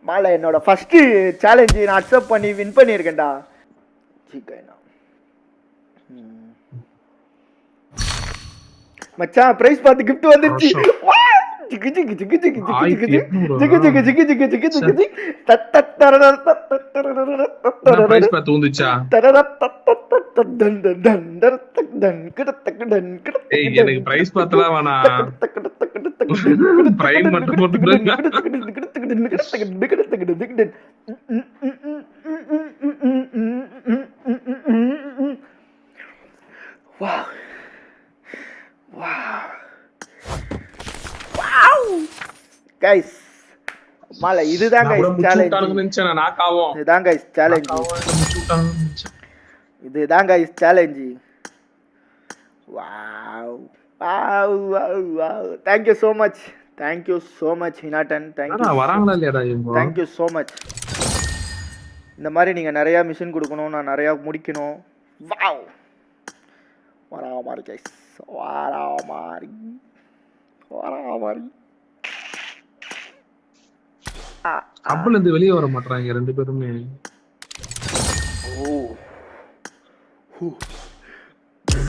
மாலை என்னோட first challenge நான் அக்செப்ட் பண்ணி வின் பண்ணியிருக்கேன்டா. மச்சான் பிரைஸ் பார்த்து கிஃப்ட் வந்துருச்சு. எனக்கு பிரைஸ் பார்த்தலாம் வேணாம், பிரைம் மட்டும் போட்டுக்கிறேன். கைஸ் மாலை இதுதான் கைஸ் சேலஞ்ச். இதுதான் கைஸ் சேலஞ்ச். இதுதான் guys challenge. Wow wow wow wow. Thank you so much. Thank you so much ஹினாட்டன். Thank you. வராங்களா இல்லையாடா இவங்க? Thank you so much. இந்த மாதிரி நீங்க நிறைய மிஷன் கொடுக்கணும், நான் நிறைய முடிக்கணும். வாவ் வரா மாதிரி கைஸ், வரா மாதிரி வரா மாதிரி. கப்பல்ல இருந்து வெளியே வர மாட்டாங்க ரெண்டு பேருமே. ஓ